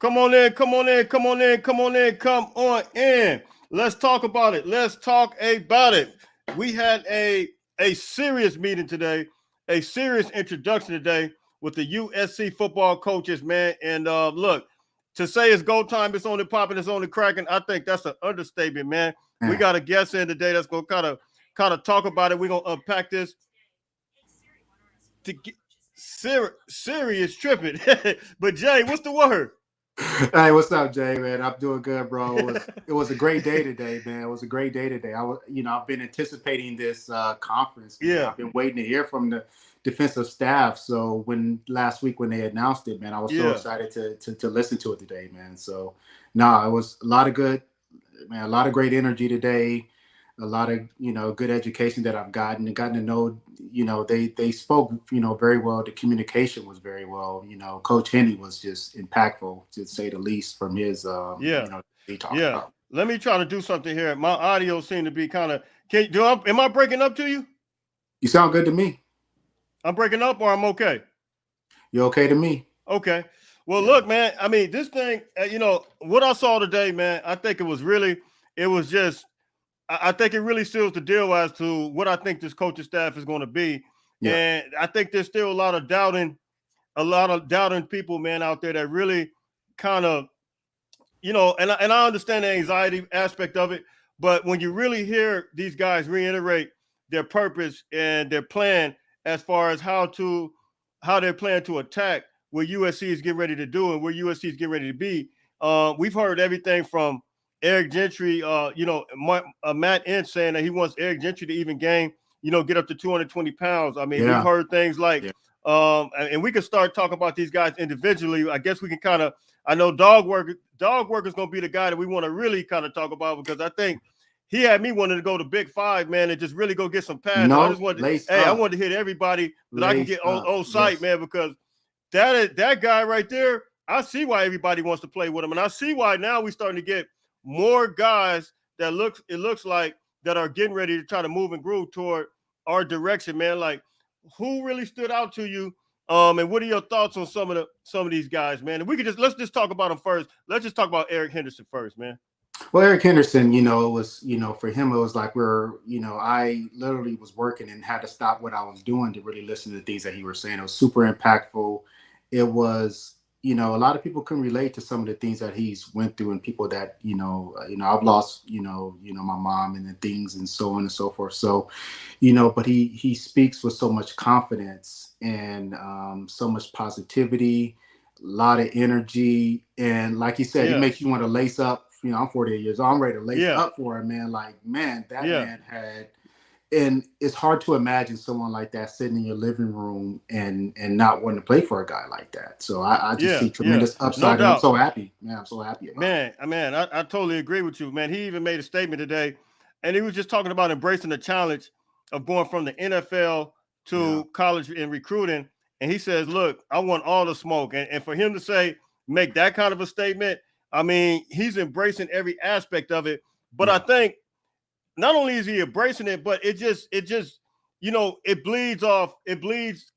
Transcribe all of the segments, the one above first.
Come on in, come on in, come on in, come on in, come on in. Let's talk about it. Let's talk about it. We had a serious meeting today, a serious introduction today with the USC football coaches, man. And look, to say it's go time, it's only popping, it's only cracking. I think that's an understatement, man. We Man, got a guest in today that's gonna kind of talk about it. We're gonna unpack this to get serious tripping. But Jay, what's the word? hey, what's up, Jay? Man, I'm doing good, bro. It was a great day today, man. It was a great day today. I've been anticipating this conference, man. Yeah, I've been waiting to hear from the defensive staff. So when last week when they announced it, man, I was so yeah. excited to listen to it today, man. So no, it was a lot of good, man, a lot of great energy today. A lot of good education that I've gotten and gotten to know. They spoke very well. The communication was very well. Coach Henny was just impactful to say the least from his Yeah, he talked yeah. about. Let me try to do something here. My audio seemed to be kind of. Can do? Am I breaking up to you? You sound good to me. I'm breaking up, or I'm okay. You okay to me? Okay. Well, Yeah. look, man. I mean, this thing. What I saw today, man. I think it was really. It was just. I think it really seals the deal as to what I think this coaching staff is going to be, Yeah. and I think there's still a lot of doubting people, man, out there that really kind of and I understand the anxiety aspect of it, but when you really hear these guys reiterate their purpose and their plan as far as how they're planning to attack what USC is getting ready to do and where USC is getting ready to be, we've heard everything from Eric Gentry, Matt Ince saying that he wants Eric Gentry to even gain, get up to 220 pounds. I mean, we've Yeah. heard things like, Yeah. and we can start talking about these guys individually. I guess we can kind of. I know Dog Work is going to be the guy that we want to really kind of talk about because I think he had me wanting to go to Big Five, man, and just really go get some pads. So I just wanted, Lace hey, I up. wanted to hit everybody that I can Lace get up. on site, Yes. man, because that guy right there, I see why everybody wants to play with him, and I see why now we're starting to get more guys that looks like that are getting ready to try to move and groove toward our direction, man. Like, who really stood out to you? And what are your thoughts on some of these guys, man? And we could let's just talk about them first. Let's just talk about Eric Henderson first, man. Well, Eric Henderson, it was, for him, it was like I literally was working and had to stop what I was doing to really listen to the things that he was saying. It was super impactful. It was, a lot of people can relate to some of the things that he's went through and people that, I've lost, my mom and the things and so on and so forth. So, but he speaks with so much confidence and so much positivity, a lot of energy. And like you said, he Yeah, makes you want to lace up. I'm 48 years old. I'm ready to lace yeah, up for him, man. Like, man, that yeah, man had, and it's hard to imagine someone like that sitting in your living room and not wanting to play for a guy like that. So I just yeah, see yeah. tremendous No upside, and I'm doubt. so happy, man. I'm so happy about it. Man, I totally agree with you, man. He even made a statement today, and he was just talking about embracing the challenge of going from the NFL Yeah, to college and recruiting. And he says, "Look, I want all the smoke." And for him to say, make that kind of a statement, I mean, he's embracing every aspect of it. But I yeah, think not only is he embracing it, but it just it bleeds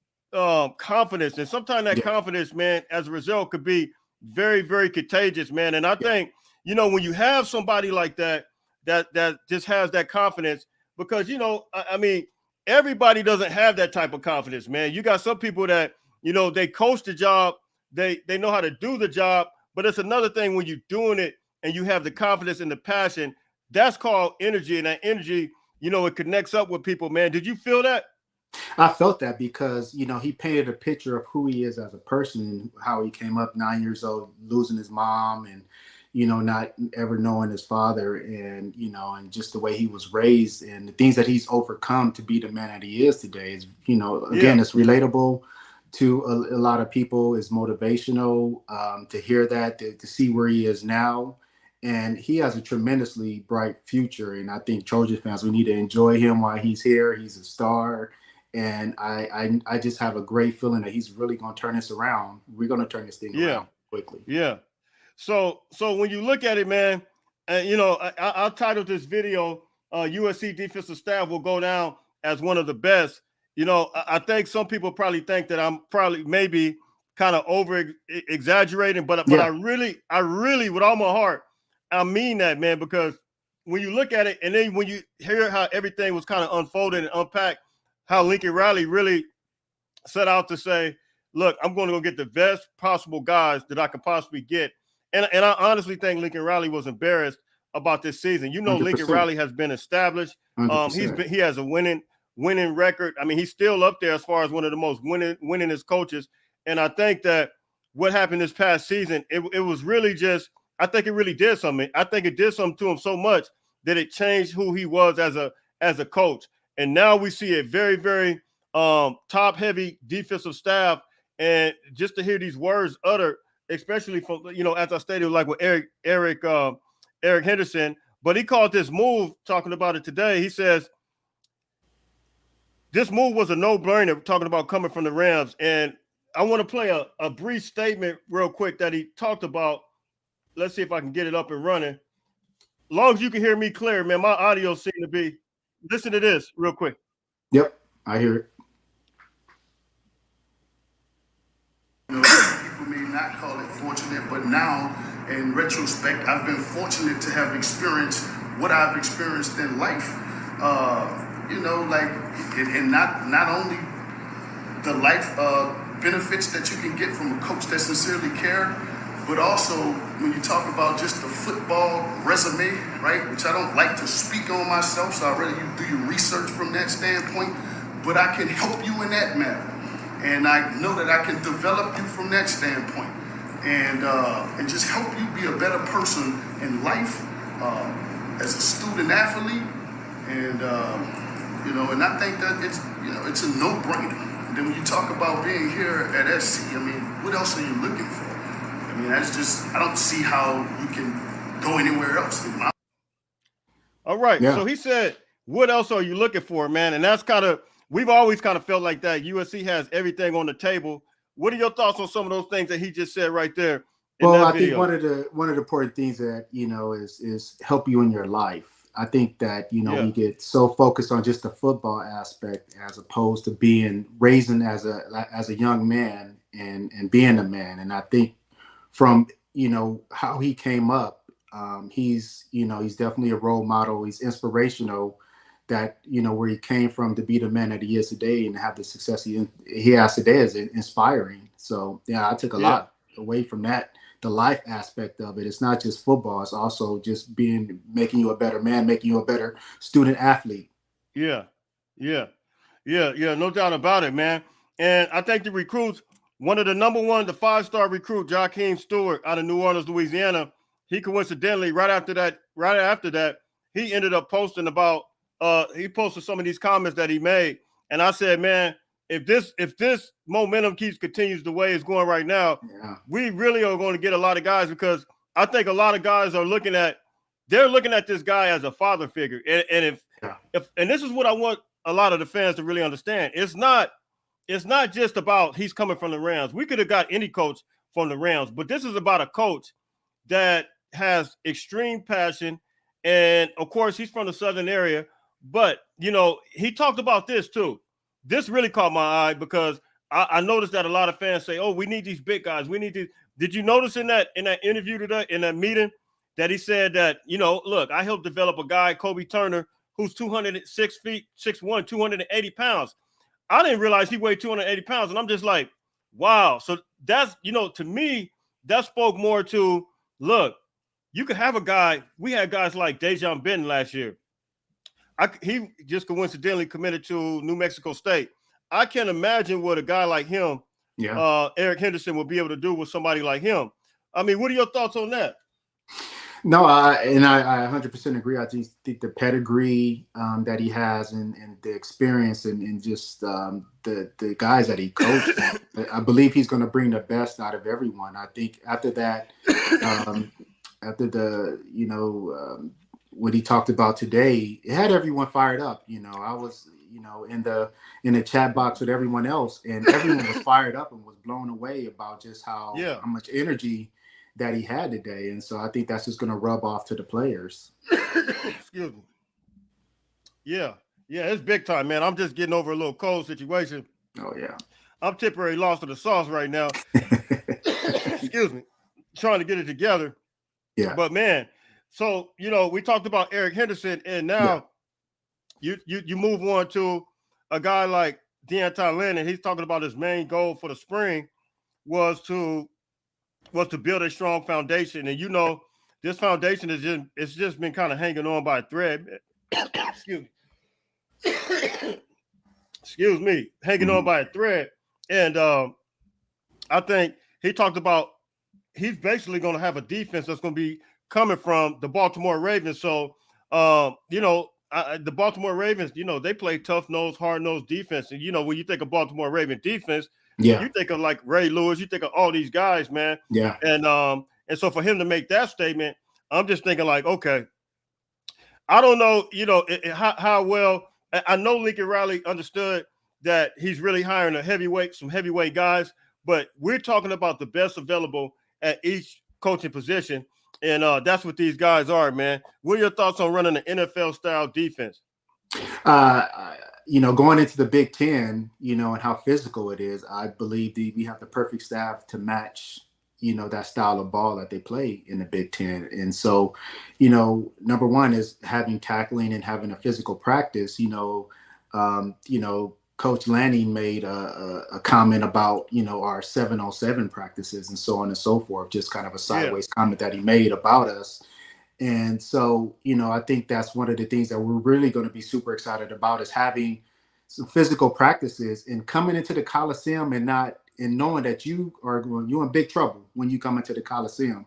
confidence, and sometimes that yeah, confidence, man, as a result, could be very, very contagious, man. And I yeah, think when you have somebody like that, that just has that confidence, because I mean, everybody doesn't have that type of confidence, man. You got some people that they coach the job, they know how to do the job, but it's another thing when you're doing it and you have the confidence and the passion. That's called energy, and that energy, it connects up with people, man. Did you feel that? I felt that because he painted a picture of who he is as a person and how he came up 9 years old, losing his mom, and not ever knowing his father, and and just the way he was raised and the things that he's overcome to be the man that he is today is again, Yeah, it's relatable to a lot of people. Is motivational to hear that, to see where he is now. And he has a tremendously bright future. And I think Trojan fans, we need to enjoy him while he's here. He's a star, and I just have a great feeling that he's really going to turn this around. We're going to turn this thing yeah, around quickly. yeah. So when you look at it, man, and I'll title this video, USC defensive staff will go down as one of the best. I think some people probably think that I'm probably maybe kind of over exaggerating, but Yeah. I really, with all my heart, I mean that, man, because when you look at it, and then when you hear how everything was kind of unfolded and unpacked, how Lincoln Riley really set out to say, look, I'm going to go get the best possible guys that I can possibly get. And I honestly think Lincoln Riley was embarrassed about this season. You know, 100%. Lincoln Riley has been established. 100%. He has a winning record. I mean, he's still up there as far as one of the most winningest coaches. And I think that what happened this past season, it was really just, I think it really did something. I think it did something to him so much that it changed who he was as a coach. And now we see a very, very top heavy defensive staff. And just to hear these words uttered, especially from, as I stated, like with Eric Henderson, but he called this move, talking about it today. He says, this move was a no-brainer, talking about coming from the Rams. And I want to play a brief statement real quick that he talked about. Let's see if I can get it up and running. As long as you can hear me clear, man, my audio seems to be. Listen to this real quick. Yep, I hear it. People may not call it fortunate, but now, in retrospect, I've been fortunate to have experienced what I've experienced in life. And not only the life benefits that you can get from a coach that sincerely cared, but also when you talk about just the football resume, right? Which I don't like to speak on myself, so I'd rather you do your research from that standpoint. But I can help you in that matter, and I know that I can develop you from that standpoint, and just help you be a better person in life as a student athlete, and and I think that it's a no-brainer. And then when you talk about being here at SC, I mean, what else are you looking for? I mean, that's just, I don't see how you can go anywhere else. All right. Yeah. So he said, what else are you looking for, man? And that's kind of, we've always kind of felt like that. USC has everything on the table. What are your thoughts on some of those things that he just said right there? Well, I think one of the important things that, is help you in your life. I think that, we get so focused on just the football aspect as opposed to being raising as a young man and being a man. And I think from, how he came up, he's definitely a role model. He's inspirational that, where he came from to be the man that he is today and have the success he has today is inspiring. So, yeah, I took a lot away from that. The life aspect of it. It's not just football. It's also just making you a better man, making you a better student athlete. Yeah. No doubt about it, man. And I think the recruits, one of the the 5-star recruit, Jakeem Stewart out of New Orleans, Louisiana, he coincidentally, right after that, he ended up posting about, he posted some of these comments that he made. And I said, man, if this momentum continues the way it's going right now, we really are going to get a lot of guys, because I think a lot of guys are looking at this guy as a father figure. And and this is what I want a lot of the fans to really understand. It's not just about he's coming from the Rams. We could have got any coach from the Rams, but this is about a coach that has extreme passion. And of course, he's from the Southern area, but he talked about this too. This really caught my eye, because I noticed that a lot of fans say, oh, we need these big guys. We need these. Did you notice in that interview today, in that meeting, that he said that, look, I helped develop a guy, Kobe Turner, who's 206 feet, 6'1", 280 pounds. I didn't realize he weighed 280 pounds. And I'm just like, wow. So that's, to me, that spoke more to, look, you could have a guy. We had guys like Dejon Benton last year. He just coincidentally committed to New Mexico State. I can't imagine what a guy like him, Eric Henderson, will be able to do with somebody like him. I mean, what are your thoughts on that? No, I 100% agree. I just think the pedigree that he has and the experience and just the guys that he coached, I believe he's going to bring the best out of everyone. I think after that, after the, what he talked about today, it had everyone fired up. I was, in the chat box with everyone else, and everyone was fired up and was blown away about just how much energy that he had today. And so I think that's just going to rub off to the players. Excuse me. Yeah, it's big time, man. I'm just getting over a little cold situation. Oh, yeah. I'm temporarily lost in the sauce right now. Excuse me, trying to get it together. Yeah. But man, so we talked about Eric Henderson, and now you move on to a guy like D'Anton Lynn, and he's talking about his main goal for the spring was to build a strong foundation. And this foundation it's just been kind of hanging on by a thread. Excuse me. Excuse me, hanging on by a thread. And I think he talked about he's basically going to have a defense that's going to be coming from the Baltimore Ravens. So, the Baltimore Ravens, they play tough-nosed, hard-nosed defense. And, when you think of Baltimore Raven defense, you think of like Ray Lewis, you think of all these guys, man. Yeah. And so for him to make that statement, I'm just thinking like, okay, I don't know, how well – I know Lincoln Riley understood that he's really hiring some heavyweight guys, but we're talking about the best available at each coaching position. And that's what these guys are, man. What are your thoughts on running an NFL-style defense? Going into the Big Ten, and how physical it is, I believe we have the perfect staff to match, that style of ball that they play in the Big Ten. And so, number one is having tackling and having a physical practice. Coach Lanning made a comment about, our 7-on-7 practices and so on and so forth, just kind of a sideways comment that he made about us. And so, I think that's one of the things that we're really going to be super excited about is having some physical practices and coming into the Coliseum and knowing that you're in big trouble when you come into the Coliseum.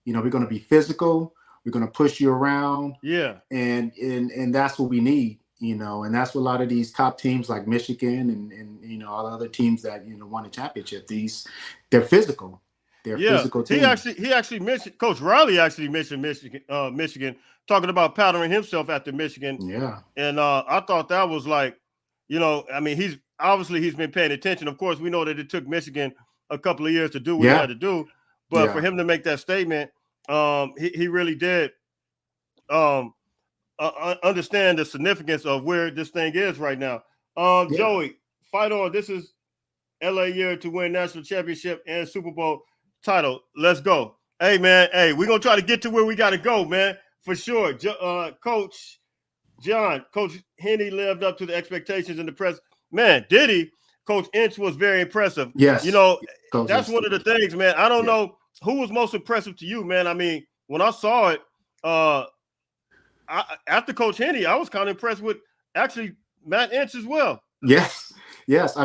We're going to be physical. We're going to push you around. Yeah. And that's what we need. And that's what a lot of these top teams like Michigan and all the other teams that won the championship. They're physical. They're physical teams. He actually mentioned Coach Riley actually mentioned Michigan, talking about powdering himself after Michigan. Yeah. And I thought that was like, he's been paying attention. Of course, we know that it took Michigan a couple of years to do what he had to do, but for him to make that statement, he really did. Understand the significance of where this thing is right now. Joey, fight on. This is LA year to win national championship and Super Bowl title. Let's go. Hey, man. Hey, we're going to try to get to where we got to go, man, for sure. Coach Henne lived up to the expectations in the press. Man, did he? Coach Ince was very impressive. Yes. That's one of the things, man. I don't know who was most impressive to you, man. When I saw it, after Coach Henne, I was kind of impressed with actually Matt Ince as well. Yes. Just,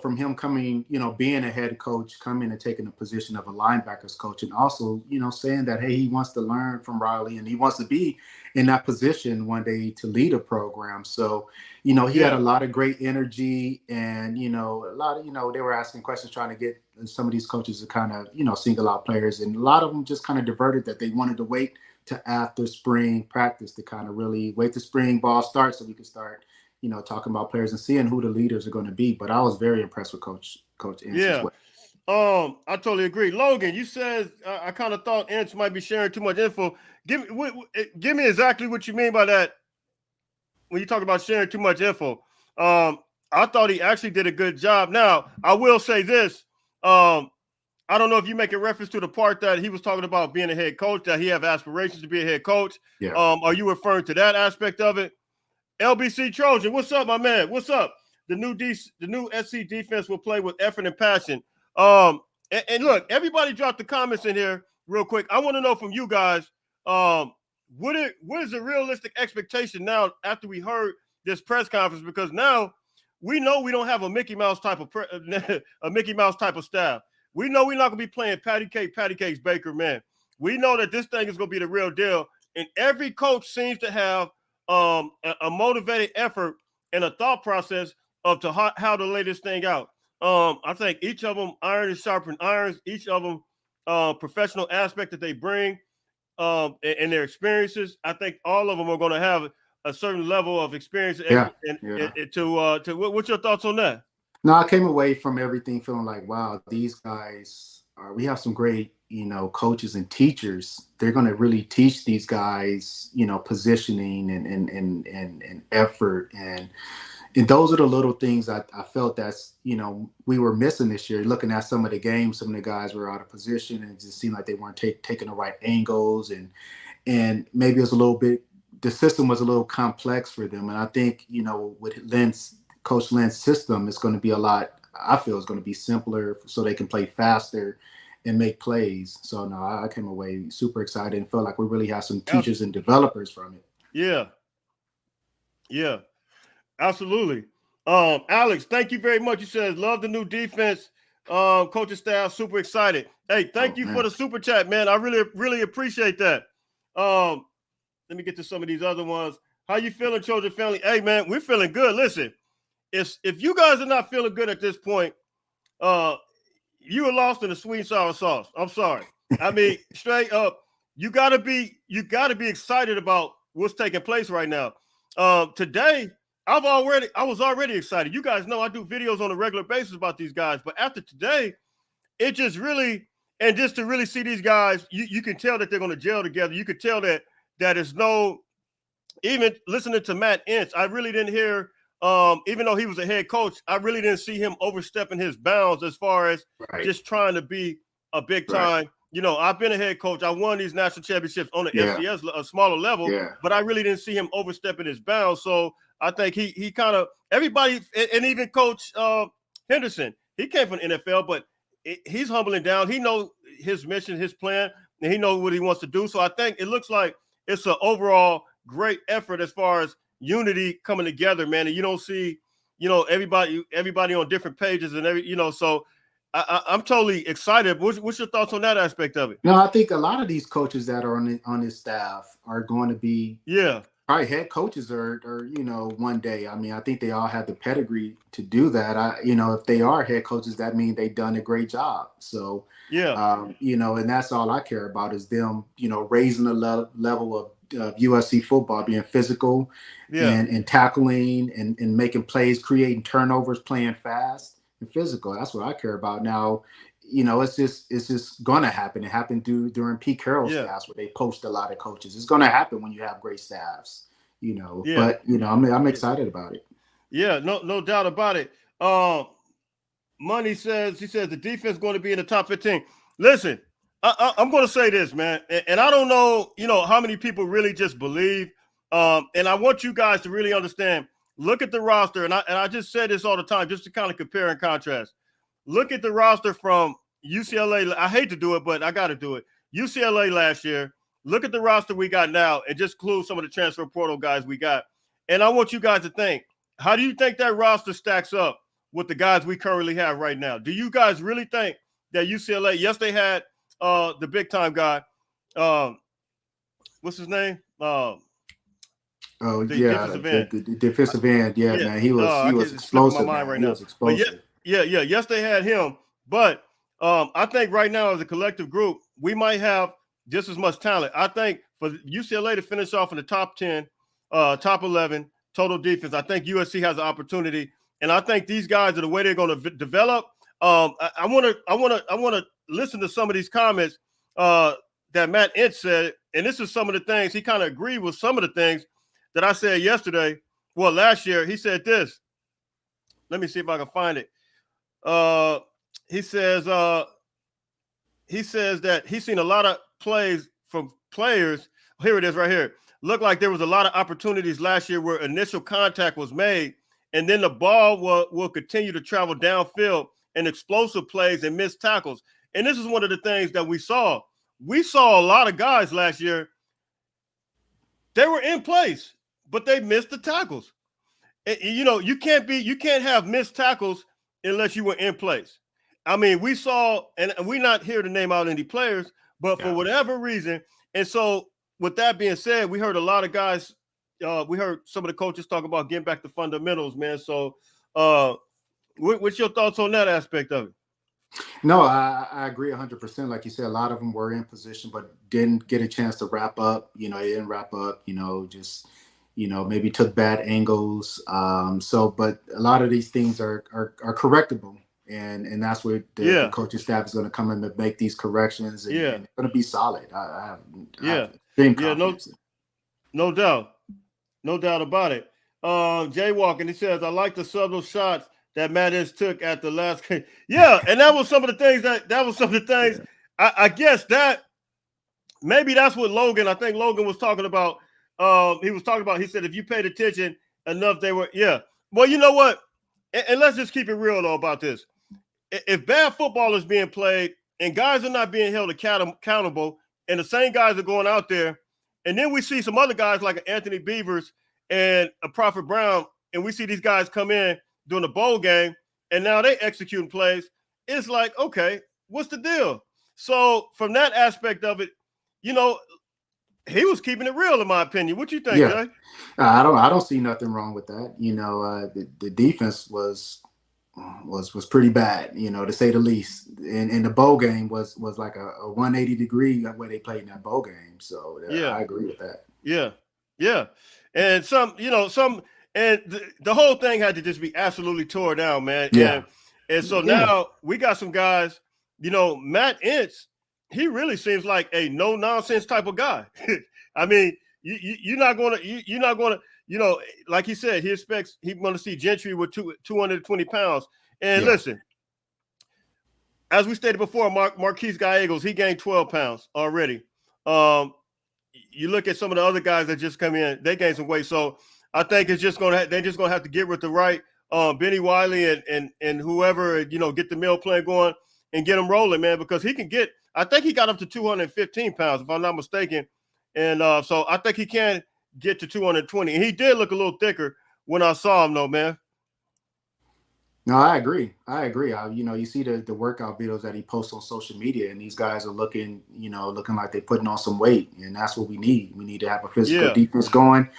from him coming, being a head coach, coming and taking the position of a linebackers coach, and also, saying that, hey, he wants to learn from Riley and he wants to be in that position one day to lead a program. So, he had a lot of great energy and, a lot of, they were asking questions trying to get some of these coaches to kind of, single out players. And a lot of them just kind of diverted that they wanted to wait to after spring practice to kind of really wait till spring ball starts so we can start, talking about players and seeing who the leaders are going to be. But I was very impressed with Coach Ince as well. I totally agree. Logan, you said I kind of thought Ince might be sharing too much info. Give me exactly what you mean by that when you talk about sharing too much info. I thought he actually did a good job. Now, I will say this. I don't know if you make a reference to the part that he was talking about being a head coach, that he have aspirations to be a head coach. Yeah. Are you referring to that aspect of it? LBC Trojan, what's up, my man? What's up? The new SC defense will play with effort and passion. And look, everybody drop the comments in here real quick. I want to know from you guys, what is the realistic expectation now after we heard this press conference? Because now we know we don't have a Mickey Mouse type of staff. We know we're not going to be playing patty cakes, Baker, man. We know that this thing is going to be the real deal. And every coach seems to have a motivated effort and a thought process of how to lay this thing out. I think each of them iron is sharpened irons. Each of them professional aspect that they bring and their experiences. I think all of them are going to have a certain level of experience. What's your thoughts on that? No, I came away from everything feeling like, wow, these guys we have some great, coaches and teachers. They're going to really teach these guys, positioning and effort and And those are the little things I felt that's, we were missing this year. Looking at some of the games, some of the guys were out of position and it just seemed like they weren't taking the right angles. And maybe it was a little bit, the system was a little complex for them. And I think, with Coach Lynn's system, it's going to be I feel it's going to be simpler so they can play faster and make plays. So no, I came away super excited and felt like we really have some teachers and developers from it. Yeah. Yeah. Absolutely. Alex, thank you very much. You said love the new defense. Coaching staff, super excited. Hey, thank you for the super chat, man. I really, really appreciate that. Let me get to some of these other ones. How you feeling, Trojan family? Hey, man, we're feeling good. Listen, if you guys are not feeling good at this point, you are lost in the sweet and sour sauce. I'm sorry. I mean, straight up, you gotta be excited about what's taking place right now. Today, I was already excited. You guys know I do videos on a regular basis about these guys, but after today, it just really, and just to really see these guys, you can tell that they're going to gel together. You could tell that is no, even listening to Matt Ince, I really didn't hear, even though he was a head coach, I really didn't see him overstepping his bounds as far as just trying to be a big time. I've been a head coach. I won these national championships on the FCS, a smaller level, but I really didn't see him overstepping his bounds. So I think he kind of, everybody, and even Coach Henderson, he came from the NFL, but he's humbling down. He knows his mission, his plan, and he knows what he wants to do. So I think it looks like it's an overall great effort as far as unity coming together, man. And you don't see, everybody on different pages and so I'm totally excited. What's your thoughts on that aspect of it? No, I think a lot of these coaches that are on his staff are going to be probably head coaches or one day. I mean, I think they all have the pedigree to do that. If they are head coaches, that means they've done a great job. So and that's all I care about is them, raising the level of USC football, being physical and tackling and making plays, creating turnovers, playing fast and physical. That's what I care about. Now, it's just gonna happen. It happened during Pete Carroll's staffs where they post a lot of coaches. It's gonna happen when you have great staffs, But I'm excited about it. Yeah, no doubt about it. Money says the defense is going to be in the top 15. Listen, I'm going to say this, man, and I don't know, how many people really just believe. And I want you guys to really understand. Look at the roster, and I just say this all the time, just to kind of compare and contrast. Look at the roster from UCLA. I hate to do it, but I got to do it. UCLA last year. Look at the roster we got now, and just include some of the transfer portal guys we got. And I want you guys to think, how do you think that roster stacks up with the guys we currently have right now? Do you guys really think that UCLA? Yes, they had the big time guy. What's his name? Defensive end. The defensive end. Yeah, man. He was explosive. My mind right now. Was explosive. Yes, they had him. But I think right now as a collective group, we might have just as much talent. I think for UCLA to finish off in the top 10, top 11 total defense, I think USC has an opportunity. And I think these guys are the way they're going to develop. I want to listen to some of these comments that Matt Ince said, and this is some of the things he kind of agreed with some of the things that I said yesterday. Well, last year he said this. Let me see if I can find it. He says that he's seen a lot of plays from players. Here it is right here. Looked like there was a lot of opportunities last year where initial contact was made, and then the ball will continue to travel downfield and explosive plays and missed tackles. And this is one of the things that we saw. We saw a lot of guys last year. They were in place, but they missed the tackles. And, you can't have missed tackles unless you were in place. I mean, we saw, and we're not here to name out any players, but for whatever reason. And so with that being said, we heard a lot of guys, we heard some of the coaches talk about getting back to fundamentals, man. So what's your thoughts on that aspect of it? No, I agree 100%. Like you said, a lot of them were in position, but didn't get a chance to wrap up. They didn't wrap up, just, maybe took bad angles. But a lot of these things are correctable. And that's where the coaching staff is going to come in to make these corrections. And it's going to be solid. I have no doubt. No doubt about it. Jaywalking. He says, I like the subtle shots that Mattis took at the last game. Yeah, and that was some of the things I guess that maybe that's what Logan, I think Logan was talking about. He said, if you paid attention enough, they were, yeah. Well, you know what? And let's just keep it real, though, about this. If bad football is being played and guys are not being held accountable, and the same guys are going out there, and then we see some other guys like Anthony Beavers and a Prophet Brown, and we see these guys come in during the bowl game, and now they executing plays. It's like, okay, what's the deal? So from that aspect of it, you know, he was keeping it real, in my opinion. What you think, Jay? I don't see nothing wrong with that. You know, the defense was pretty bad, you know, to say the least. And the bowl game was like a 180 degree where they played in that bowl game. So I agree with that. Yeah. And the whole thing had to just be absolutely tore down, man. Yeah. And so now we got some guys, you know, Matt Entz, he really seems like a no nonsense type of guy. I mean, you're not going to, you know, like he said, he's going to see Gentry with 220 pounds. And listen, as we stated before, Marquise Gallegos, he gained 12 pounds already. You look at some of the other guys that just come in, they gained some weight. So I think they're just going to have to get with the right Benny Wiley and whoever, you know, get the meal plan going and get him rolling, man, because I think he got up to 215 pounds, if I'm not mistaken. And so I think he can get to 220. And he did look a little thicker when I saw him, though, man. No, I agree. You know, you see the workout videos that he posts on social media, and these guys are looking like they're putting on some weight, and that's what we need. We need to have a physical defense going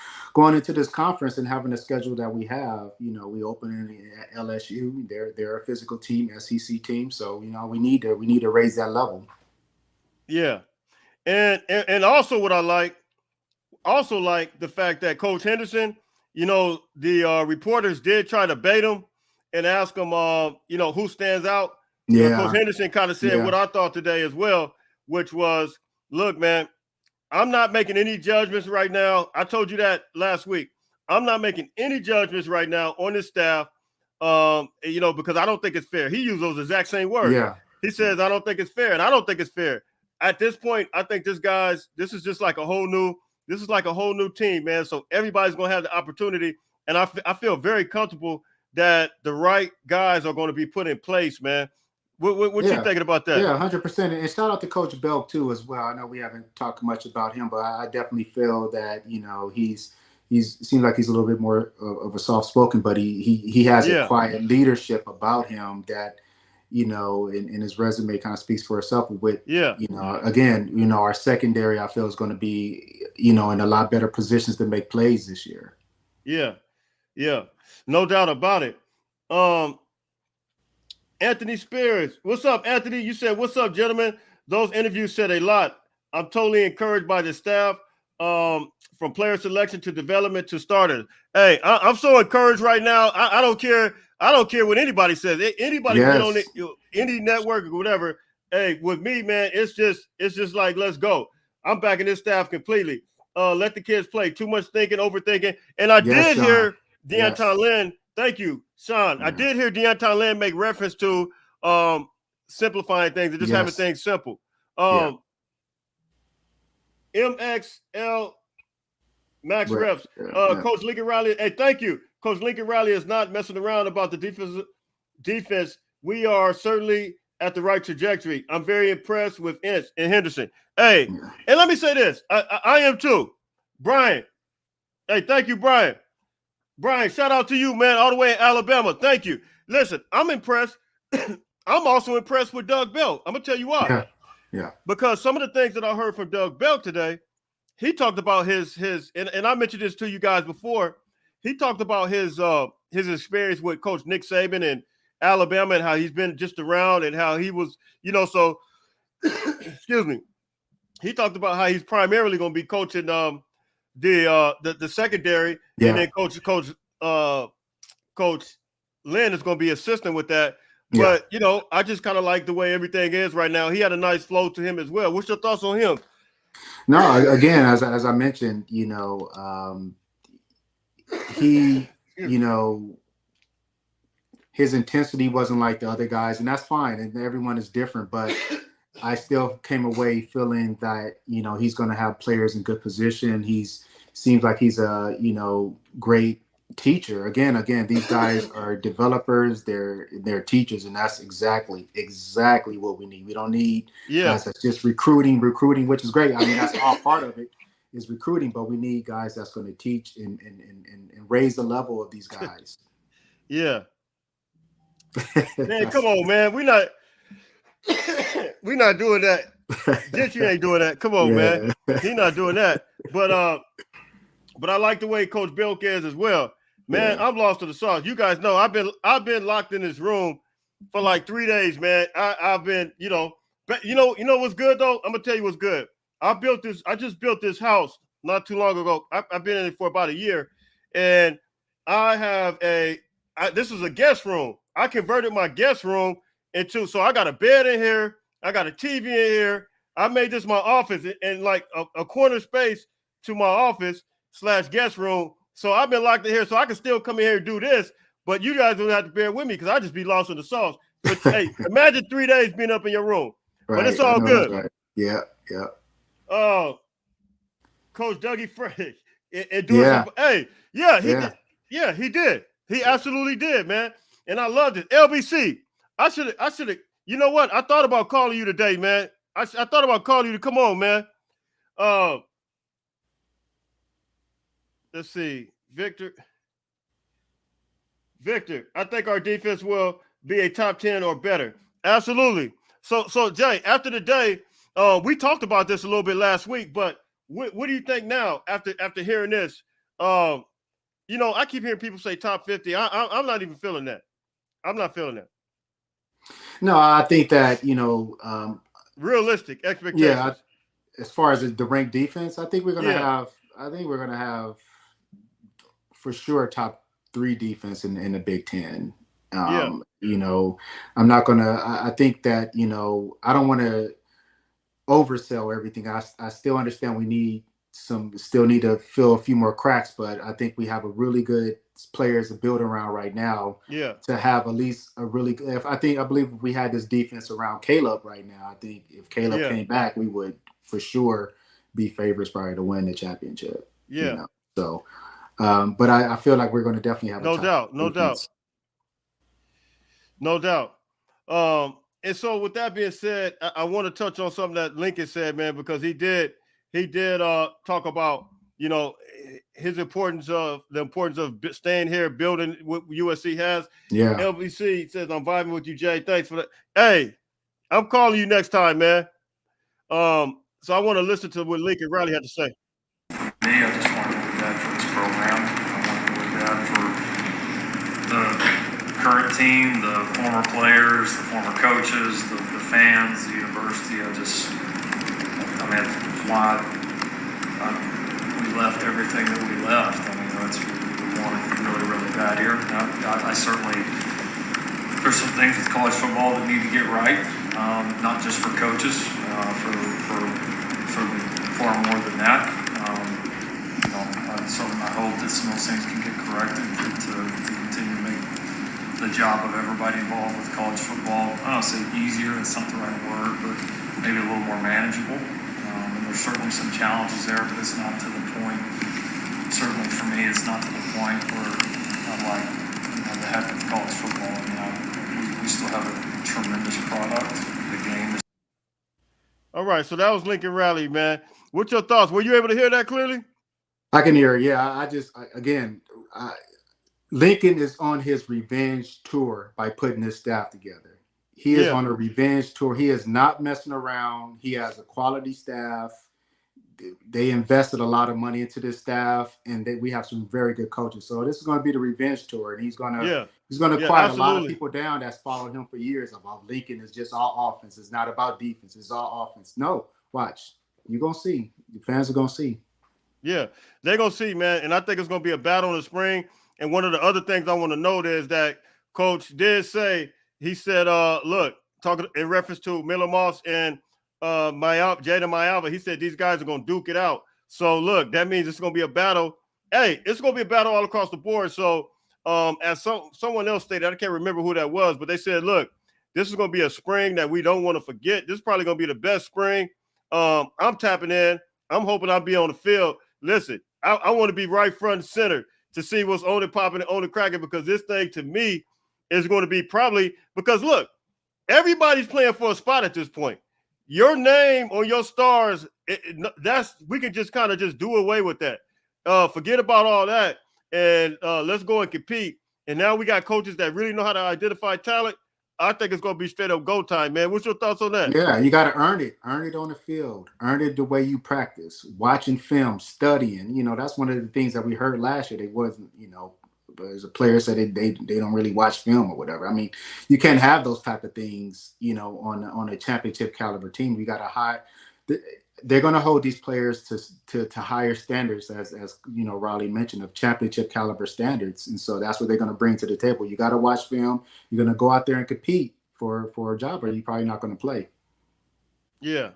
into this conference and having the schedule that we have. You know, we open at LSU. They're a physical team, SEC team. So, you know, we need to raise that level. Yeah. And also what I like the fact that Coach Henderson, you know, the reporters did try to bait him and ask him, you know, who stands out. Yeah. Coach Henderson kind of said what I thought today as well, which was, look, man, I'm not making any judgments right now. I told you that last week. I'm not making any judgments right now on this staff, you know, because I don't think it's fair. He used those exact same words. Yeah. He says, I don't think it's fair, and I don't think it's fair. At this point, I think this is just like a whole new team, man. So everybody's going to have the opportunity, and I feel very comfortable that the right guys are going to be put in place, man. What you thinking about that? Yeah, 100%. And shout out to Coach Belk too as well. I know we haven't talked much about him, but I definitely feel that, you know, he seems like he's a little bit more of a soft spoken, but he has a quiet leadership about him that, you know, in his resume kind of speaks for itself. With you know, again, you know, our secondary I feel is going to be, you know, in a lot better positions to make plays this year. Yeah, no doubt about it. Anthony Spears, what's up, Anthony? You said, what's up, gentlemen? Those interviews said a lot. I'm totally encouraged by the staff, from player selection to development to starters. Hey, I'm so encouraged right now. I don't care. I don't care what anybody says. Anybody get on any network or whatever. Hey, with me, man, it's just like, let's go. I'm backing this staff completely. Let the kids play. Too much thinking, overthinking. And I did hear Deontai Lynn. Thank you, Sean. I did hear Deontai Lynn make reference to simplifying things and just having things simple. MXL Max Reps. Coach Lincoln Riley. Hey, thank you. Coach Lincoln Riley is not messing around about the defense. We are certainly at the right trajectory. I'm very impressed with Entz and Henderson. Hey, and let me say this. I am too. Brian. Hey, thank you, Brian. Brian, shout out to you, man, all the way in Alabama. Thank you. Listen, I'm impressed. I'm also impressed with Doug Belk. I'm going to tell you why. Yeah. Because some of the things that I heard from Doug Belk today, he talked about his and I mentioned this to you guys before. He talked about his experience with Coach Nick Saban and Alabama and how he's been just around and how he was, you know, so excuse me. He talked about how he's primarily going to be coaching the secondary, and then Coach Lynn is going to be assistant with that. But you know, I just kind of like the way everything is right now. He had a nice flow to him as well. What's your thoughts on him? No, again, as I mentioned, you know, he, you know, his intensity wasn't like the other guys, and that's fine. And everyone is different, but I still came away feeling that, you know, he's going to have players in good position. Seems like he's a, you know, great teacher. Again, these guys are developers. They're teachers, and that's exactly what we need. We don't need guys that's just recruiting, which is great. I mean, that's all part of it is recruiting, but we need guys that's going to teach and raise the level of these guys. Yeah. Man, come on, man. We're not doing that. Gentry ain't doing that. Come on, man. He's not doing that. But I like the way Coach Bilk is as well. Man, I'm lost to the sauce. You guys know I've been locked in this room for like 3 days, man. I've been, you know, but you know what's good though? I'm gonna tell you what's good. I just built this house not too long ago. I've been in it for about a year, and I have this is a guest room. I converted my guest room so I got a bed in here, I got a TV in here. I made this my office and like a corner space to my office / guest room. So I've been locked in here, so I can still come in here and do this. But you guys don't have to bear with me because I just be lost in the sauce. But hey, imagine 3 days being up in your room. Right, but it's all good. Right. Yeah. Coach Dougie Fresh. Hey, yeah, he did. Yeah, he did. He absolutely did, man. And I loved it. LBC, I should have, you know what? I thought about calling you today, man. I thought about calling you to come on, man. Let's see. Victor, I think our defense will be a top 10 or better. Absolutely. So Jay, after the day, we talked about this a little bit last week, but what do you think now after hearing this? You know, I keep hearing people say top 50. I'm not even feeling that. I'm not feeling that. No, I think that, you know, realistic expectations. Yeah, as far as the ranked defense, I think we're gonna have for sure top 3 defense in the Big Ten. You know, I think that, you know, I don't want to oversell everything. I still understand we still need to fill a few more cracks, but I think we have a really good players to build around right now. Yeah. To have at least a really, I believe if we had this defense around Caleb right now, I think if Caleb came back, we would for sure be favorites probably to win the championship. Yeah. You know? So, but I feel like we're going to definitely have no doubt. And so with that being said, I want to touch on something that Lincoln said, man, because he did talk about, you know, the importance of staying here, building what USC has. Yeah. LBC says, I'm vibing with you, Jay. Thanks for that. Hey, I'm calling you next time, man. So I want to listen to what Lincoln Riley had to say. Me, I just want to look at for this program. I want to look at for the current team, the former players, the former coaches, the fans, the university. That's why we left everything that we left. I mean, that's we wanted really, really bad here. I certainly, there's some things with college football that need to get right, not just for coaches, for far more than that. You know, I hope that some of those things can get corrected to continue to make the job of everybody involved with college football, I don't say easier, that's not the right word, but maybe a little more manageable. And there's certainly some challenges there, but it's not to the point, certainly for me, it's not to the point where I'm like, you know, the heck with college football. I mean, we still have a tremendous product. The game is. All right, so that was Lincoln Riley, man. What's your thoughts? Were you able to hear that clearly? I can hear it. Yeah, Lincoln is on his revenge tour by putting his staff together. He is on a revenge tour. He is not messing around. He has a quality staff. They invested a lot of money into this staff, and we have some very good coaches. So this is going to be the revenge tour, and he's going to quiet a lot of people down that's followed him for years about Lincoln is just all offense. It's not about defense. It's all offense. No, watch. You're going to see. The fans are going to see. Yeah, they're going to see, man. And I think it's going to be a battle in the spring. And one of the other things I want to note is that Coach did say, he said, look, talking in reference to Miller Moss and Jada Mayava, he said these guys are going to duke it out. So, look, that means it's going to be a battle hey, it's gonna be a battle all across the board. So as someone else stated, I can't remember who that was, but they said, look, this is gonna be a spring that we don't want to forget. This is probably gonna be the best spring. I'm tapping in. I'm hoping I'll be on the field. Listen, I want to be right front and center to see what's on and popping and on and cracking, because this thing to me is going to be probably, because look, everybody's playing for a spot at this point. Your name on your stars, that's, we can just kind of just do away with that. Forget about all that, and let's go and compete. And now we got coaches that really know how to identify talent. I think it's going to be straight up go time, man. What's your thoughts on that? Yeah, you got to earn it on the field, earn it the way you practice, watching film, studying. You know, that's one of the things that we heard last year. They wasn't, you know, but as a player said, they don't really watch film or whatever. I mean, you can't have those type of things, you know, on a championship caliber team. We got to high. They're going to hold these players to higher standards, as you know, Raleigh mentioned, of championship caliber standards, and so that's what they're going to bring to the table. You got to watch film. You're going to go out there and compete for a job, or you're probably not going to play. Yeah.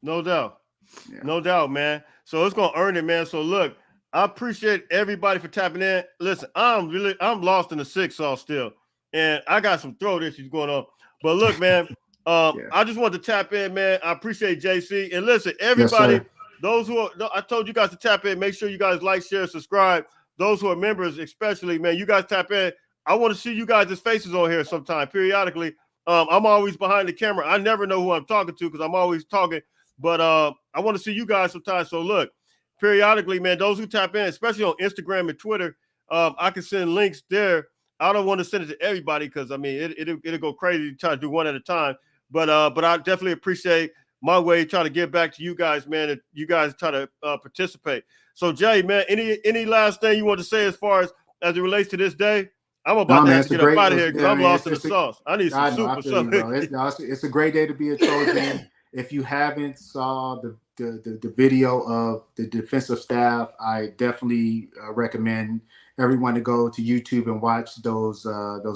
No doubt. Yeah. No doubt, man. So it's going to earn it, man. So look, I appreciate everybody for tapping in. Listen, I'm lost in the six sauce still, and I got some throat issues going on. But look, man, I just want to tap in, man. I appreciate JC. And listen, everybody, yes, those who are, I told you guys to tap in. Make sure you guys like, share, subscribe. Those who are members, especially, man, you guys tap in. I want to see you guys' faces on here sometime, periodically. I'm always behind the camera. I never know who I'm talking to because I'm always talking. But I want to see you guys sometimes. So look, periodically, man, those who tap in, especially on Instagram and Twitter, I can send links there. I don't want to send it to everybody because, I mean, it'll go crazy to try to do one at a time. But I definitely appreciate my way trying to get back to you guys, man, and you guys try to participate. So, Jay, man, any last thing you want to say as far as it relates to this day? I'm about to have to get up out of here because I'm lost in the sauce. I need some soup or something. It's a great day to be a Trojan. If you haven't saw the video of the defensive staff, I definitely recommend everyone to go to YouTube and watch those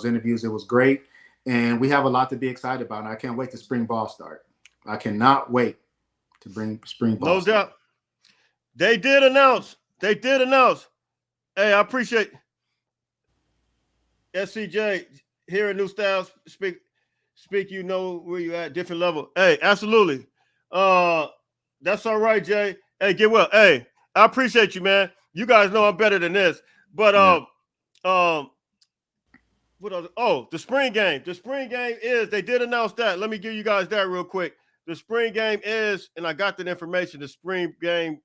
interviews. It was great, and we have a lot to be excited about. And I can't wait to spring ball start. I cannot wait to bring spring ball. No doubt. They did announce. Hey, I appreciate SCJ hearing new styles speak. You know where you at, different level. Hey, absolutely. That's all right, Jay. Hey, get well. Hey, I appreciate you, man. You guys know I'm better than this. But what else? Oh, the spring game. The spring game is, they did announce that. Let me give you guys that real quick. The spring game is, and I got that information. The spring game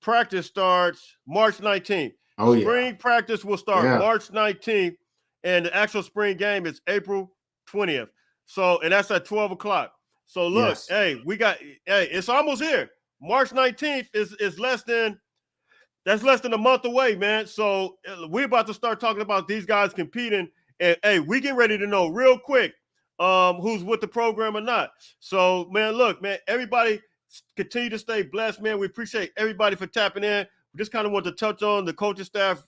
practice starts March 19th. Oh, yeah. Spring practice will start March 19th, and the actual spring game is April 20th. So, and that's at 12 o'clock. So look, yes. Hey, it's almost here. March 19th is less than a month away, man. So we're about to start talking about these guys competing, and hey, we get ready to know real quick who's with the program or not. So, man, look, man, everybody continue to stay blessed, man. We appreciate everybody for tapping in. We just kind of want to touch on the coaching staff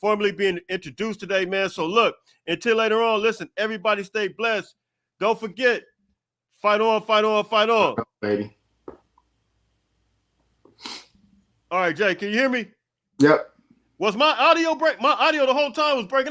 formally being introduced today, man. So look, until later on, listen, everybody stay blessed. Don't forget, fight on, fight on, fight on. Baby. All right, Jay, can you hear me? Yep. Was my audio break? My audio the whole time was breaking up.